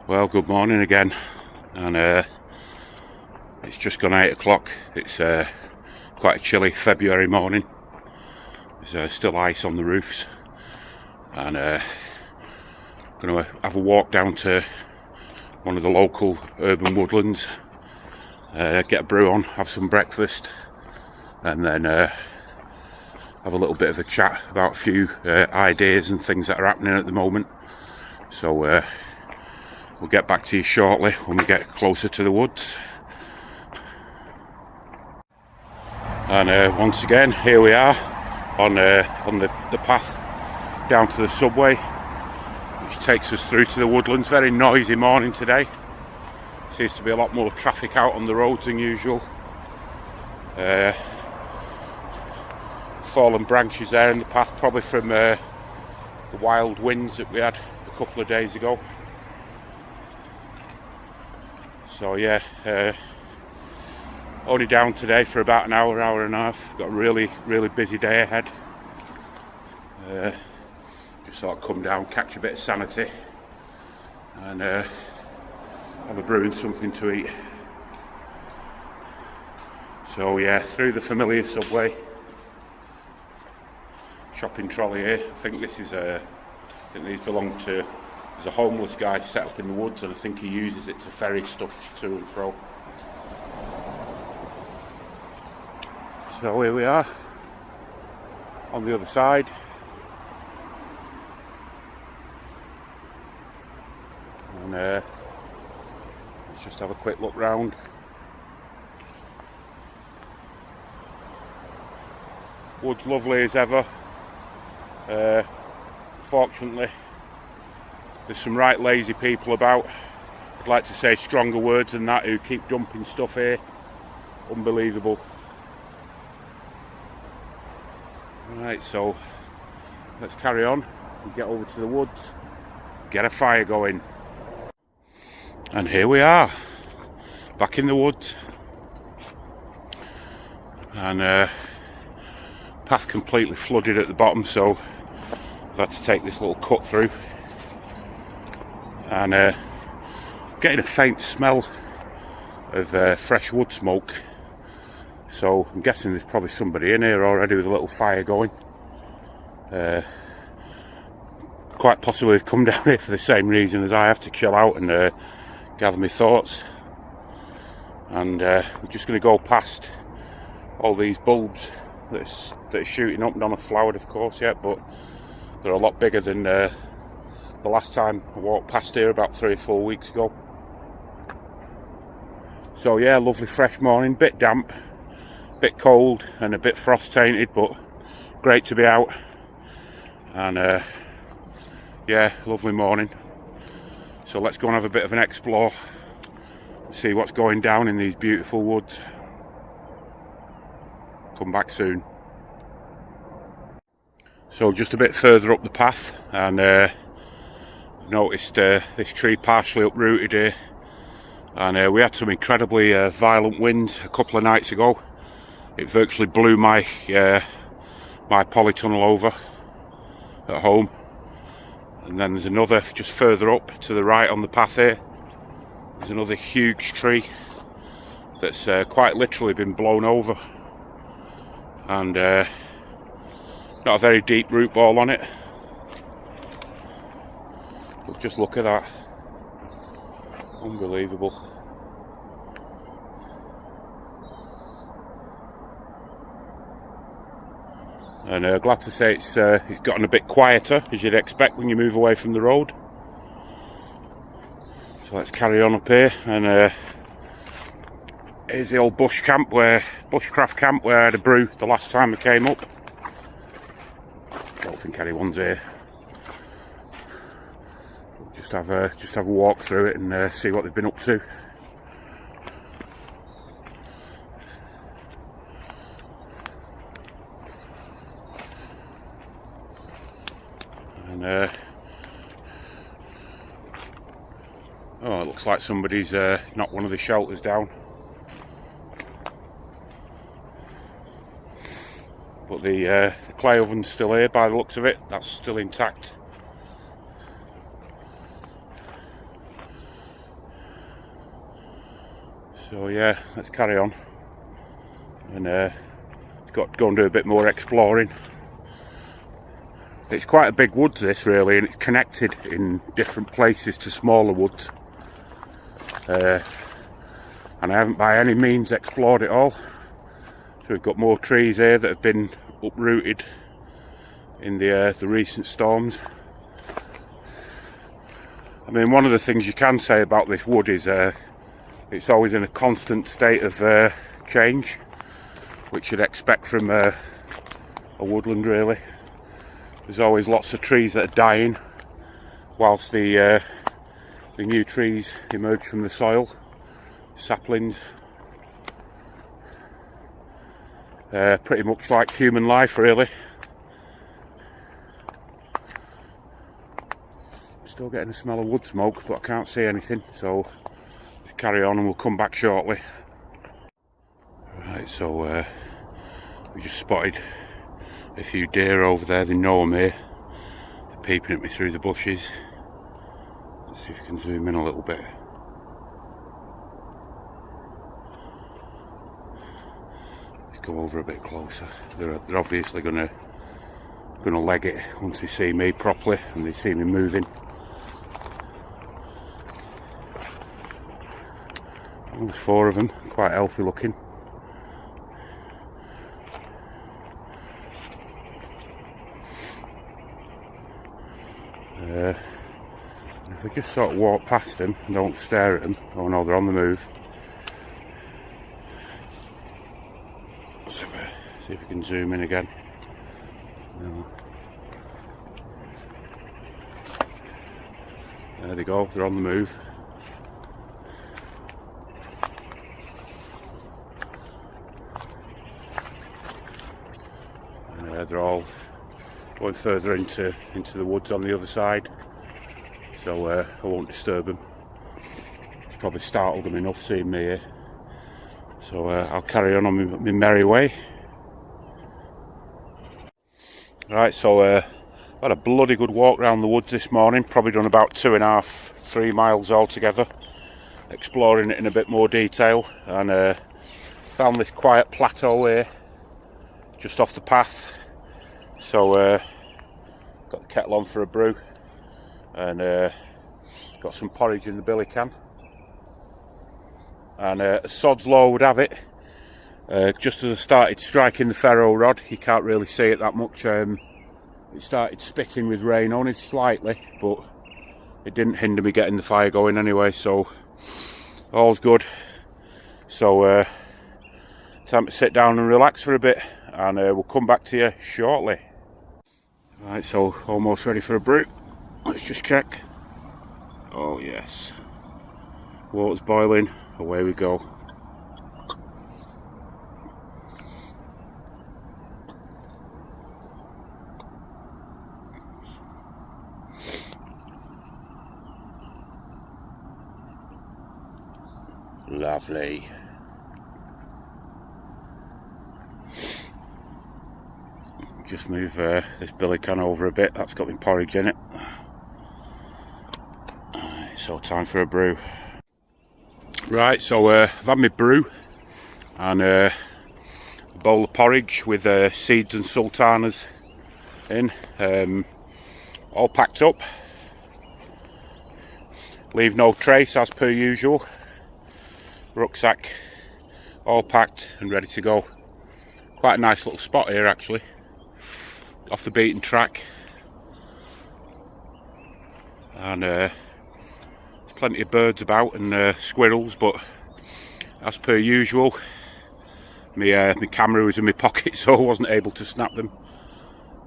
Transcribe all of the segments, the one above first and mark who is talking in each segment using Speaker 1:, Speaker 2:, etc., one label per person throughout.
Speaker 1: Well, good morning again, and it's just gone 8 o'clock. It's quite a chilly February morning. There's still ice on the roofs, and going to have a walk down to one of the local urban woodlands, get a brew on, have some breakfast, and then have a little bit of a chat about a few ideas and things that are happening at the moment. So we'll get back to you shortly when we get closer to the woods. And once again, here we are on the path down to the subway, which takes us through to the woodlands. Very noisy morning today. Seems to be a lot more traffic out on the roads than usual. Fallen branches there in the path, probably from the wild winds that we had a couple of days ago. So yeah, only down today for about an hour and a half. Got a really busy day ahead. Just sort of come down, catch a bit of sanity, and have a brew and something to eat. So yeah, through the familiar subway. Shopping trolley here. I think this is I think these belong to. There's a homeless guy set up in the woods, and I think he uses it to ferry stuff to and fro. So here we are on the other side. And let's just have a quick look round. Wood's lovely as ever. Fortunately, there's some right lazy people about. I'd like to say stronger words than that, who keep dumping stuff here. Unbelievable. Right, so let's carry on and get over to the woods, get a fire going. And here we are, back in the woods. And path completely flooded at the bottom, so I've had to take this little cut through. And getting a faint smell of fresh wood smoke, so I'm guessing there's probably somebody in here already with a little fire going. Quite possibly they've come down here for the same reason as I have, to chill out and gather my thoughts. And we're just going to go past all these bulbs that are shooting up. None have flowered, of course, yet, but they're a lot bigger than the last time I walked past here about 3 or 4 weeks ago. So yeah, lovely fresh morning, bit damp, bit cold and a bit frost tainted, but great to be out. And yeah, lovely morning. So let's go and have a bit of an explore, see what's going down in these beautiful woods. Come back soon. So just a bit further up the path, and noticed this tree partially uprooted here, and we had some incredibly violent winds a couple of nights ago. It virtually blew my my polytunnel over at home. And then there's another just further up to the right on the path here. There's another huge tree that's quite literally been blown over, and got a very deep root ball on it. But just look at that. Unbelievable. And glad to say it's gotten a bit quieter, as you'd expect when you move away from the road. So let's carry on up here, and here's the old bushcraft camp where I had a brew the last time I came up. Don't think anyone's here. Just have a walk through it and see what they've been up to. And oh, it looks like somebody's knocked one of the shelters down. But the clay oven's still here by the looks of it. That's still intact. So yeah, let's carry on and got to go and do a bit more exploring. It's quite a big woods this really, and it's connected in different places to smaller woods, and I haven't by any means explored it all. So we've got more trees here that have been uprooted in the recent storms. I mean, one of the things you can say about this wood is it's always in a constant state of change, which you'd expect from a woodland really. There's always lots of trees that are dying whilst the new trees emerge from the soil, saplings. Pretty much like human life really. Still getting a smell of wood smoke, but I can't see anything, so let's carry on and we'll come back shortly. Right, so we just spotted a few deer over there. They know I'm here. They're peeping at me through the bushes. Let's see if we can zoom in a little bit. Let's go over a bit closer. They're obviously gonna leg it once they see me properly and they see me moving. There's 4 of them, quite healthy looking. If I just sort of walk past them and don't stare at them, oh no, they're on the move. See if we can zoom in again. No. There they go, they're on the move. And they're all going further into the woods on the other side, so I won't disturb them. It's probably startled them enough seeing me here, so I'll carry on my merry way. Right, so I had a bloody good walk around the woods this morning, probably done about 2.5-3 miles altogether, exploring it in a bit more detail, and found this quiet plateau here just off the path. So got the kettle on for a brew, and got some porridge in the billy can, and sod's law would have it, just as I started striking the ferro rod, you can't really see it that much, it started spitting with rain on it slightly, but it didn't hinder me getting the fire going anyway, so all's good. So time to sit down and relax for a bit, and we'll come back to you shortly. Right, so almost ready for a brew. Let's just check. Oh yes, water's boiling, away we go. Lovely. Just move this billy can over a bit, that's got my porridge in it. So time for a brew. Right, so I've had my brew and a bowl of porridge with seeds and sultanas in, all packed up. Leave no trace as per usual. Rucksack all packed and ready to go. Quite a nice little spot here actually, off the beaten track, and there's plenty of birds about and squirrels, but as per usual my camera was in my pocket, so I wasn't able to snap them.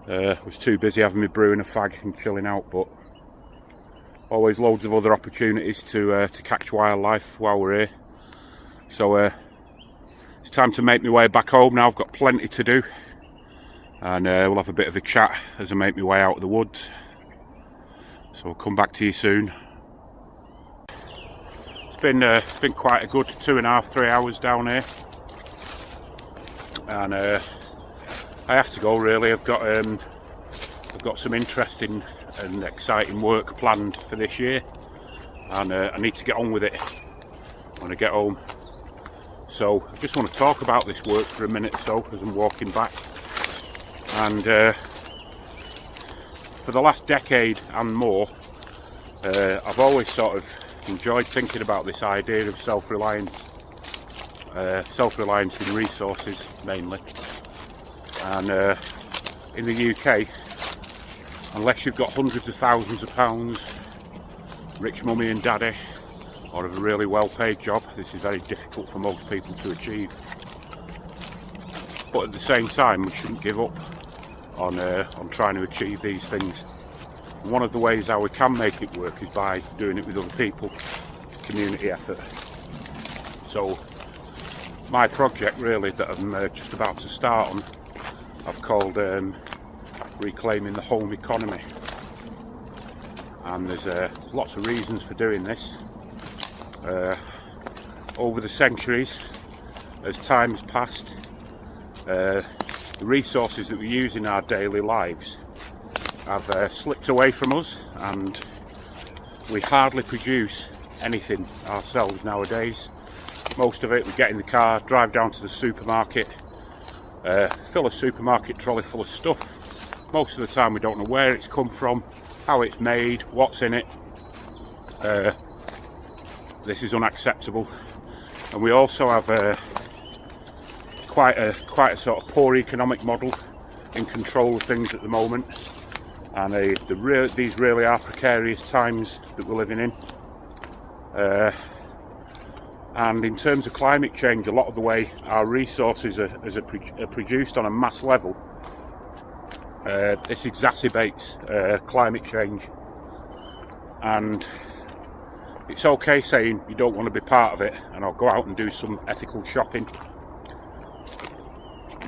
Speaker 1: I was too busy having my brew and a fag and chilling out, but always loads of other opportunities to catch wildlife while we're here. So it's time to make my way back home now. I've got plenty to do, and we'll have a bit of a chat as I make my way out of the woods. So I'll come back to you soon. It's been quite a good 2.5-3 hours down here, and I have to go really. I've got some interesting and exciting work planned for this year, and I need to get on with it when I get home. So I just want to talk about this work for a minute or so as I'm walking back. And for the last decade and more, I've always sort of enjoyed thinking about this idea of self-reliance in resources mainly. And in the UK, unless you've got hundreds of thousands of pounds, rich mummy and daddy, or have a really well-paid job, this is very difficult for most people to achieve. But at the same time, we shouldn't give up on trying to achieve these things. And one of the ways how we can make it work is by doing it with other people, community effort. So my project really that I'm just about to start on, I've called Reclaiming the Home Economy. And there's lots of reasons for doing this. Over the centuries, as time has passed, the resources that we use in our daily lives have slipped away from us, and we hardly produce anything ourselves nowadays. Most of it, we get in the car, drive down to the supermarket, fill a supermarket trolley full of stuff. Most of the time we don't know where it's come from, how it's made, what's in it. This is unacceptable. And we also have quite a sort of poor economic model in control of things at the moment. And these really are precarious times that we're living in. And in terms of climate change, a lot of the way our resources are produced on a mass level, this exacerbates climate change. And it's okay saying you don't want to be part of it and I'll go out and do some ethical shopping.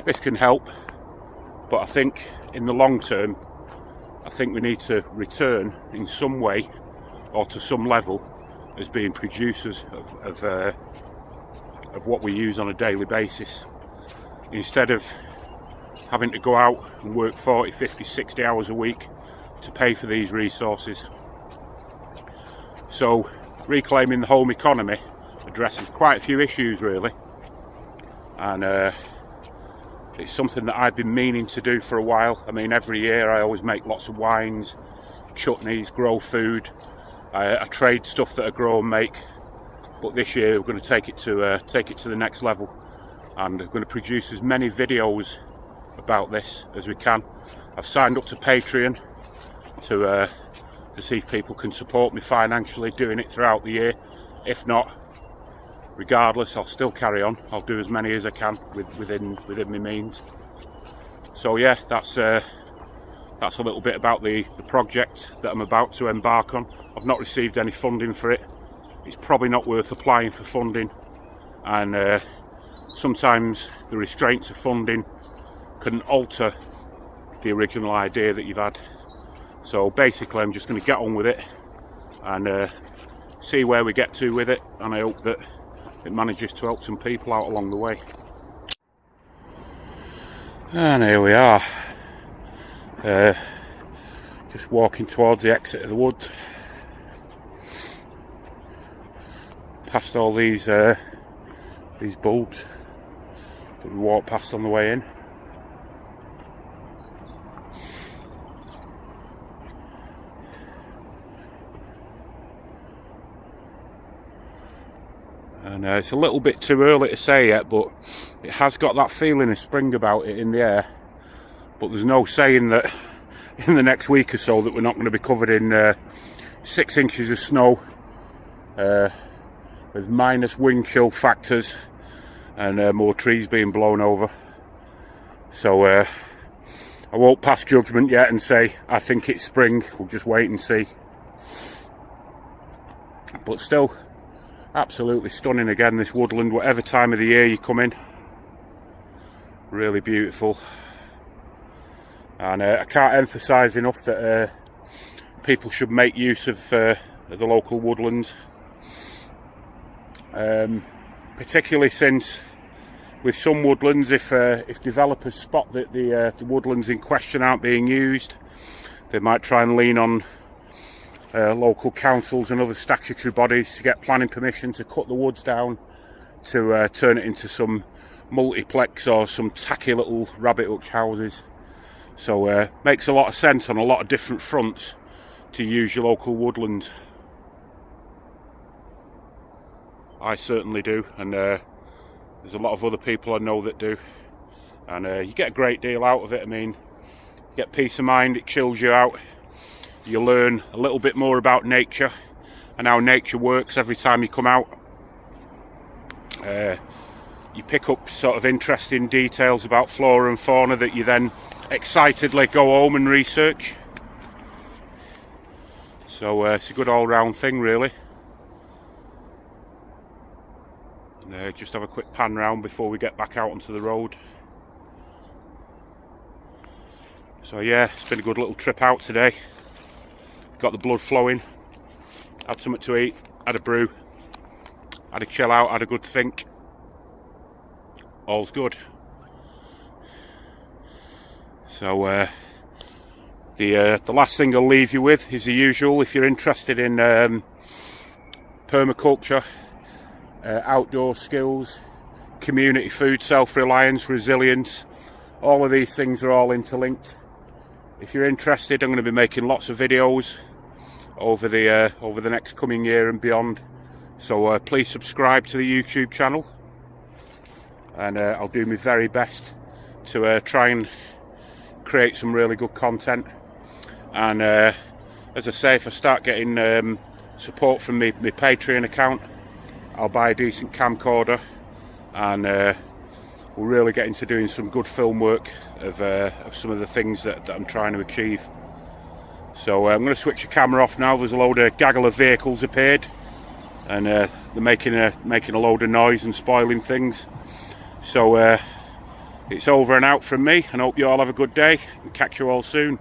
Speaker 1: This can help, but I think in the long term, I think we need to return in some way or to some level as being producers of what we use on a daily basis, instead of having to go out and work 40, 50, 60 hours a week to pay for these resources. So Reclaiming the Home Economy addresses quite a few issues really, and it's something that I've been meaning to do for a while. I mean, every year I always make lots of wines, chutneys, grow food. I trade stuff that I grow and make, but this year we're going to take it to the next level, and we're going to produce as many videos about this as we can. I've signed up to Patreon to see if people can support me financially doing it throughout the year. If not, regardless, I'll still carry on. I'll do as many as I can within my means. So yeah, that's a little bit about the project that I'm about to embark on. I've not received any funding for it. It's probably not worth applying for funding, and sometimes the restraints of funding can alter the original idea that you've had. So basically I'm just going to get on with it and see where we get to with it, and I hope that it manages to help some people out along the way. And here we are, just walking towards the exit of the woods, past all these bulbs that we walked past on the way in. And it's a little bit too early to say yet, but it has got that feeling of spring about it in the air. But there's no saying that in the next week or so that we're not going to be covered in 6 inches of snow. There's minus wind chill factors and more trees being blown over. So I won't pass judgment yet and say I think it's spring. We'll just wait and see. But still, absolutely stunning again, this woodland, whatever time of the year you come in. Really beautiful. And I can't emphasise enough that people should make use of the local woodlands. Particularly since with some woodlands, if developers spot that the woodlands in question aren't being used, they might try and lean on local councils and other statutory bodies to get planning permission to cut the woods down to turn it into some multiplex or some tacky little rabbit hutch houses. So makes a lot of sense on a lot of different fronts to use your local woodlands. I certainly do, and there's a lot of other people I know that do, and you get a great deal out of it. I mean, you get peace of mind, it chills you out, you learn a little bit more about nature and how nature works every time you come out. You pick up sort of interesting details about flora and fauna that you then excitedly go home and research. So it's a good all-round thing, really. And, just have a quick pan round before we get back out onto the road. So yeah, it's been a good little trip out today. Got the blood flowing, had something to eat, had a brew, had a chill out, had a good think. All's good. So the last thing I'll leave you with is the usual. If you're interested in permaculture, outdoor skills, community food, self-reliance, resilience, all of these things are all interlinked. If you're interested, I'm going to be making lots of videos over the next coming year and beyond. So please subscribe to the YouTube channel, and I'll do my very best to try and create some really good content. And as I say, if I start getting support from my Patreon account, I'll buy a decent camcorder, and we'll really get into doing some good film work of some of the things that I'm trying to achieve. So I'm going to switch the camera off now. There's a load of gaggle of vehicles appeared, and they're making a load of noise and spoiling things. So it's over and out from me, and I hope you all have a good day, and catch you all soon.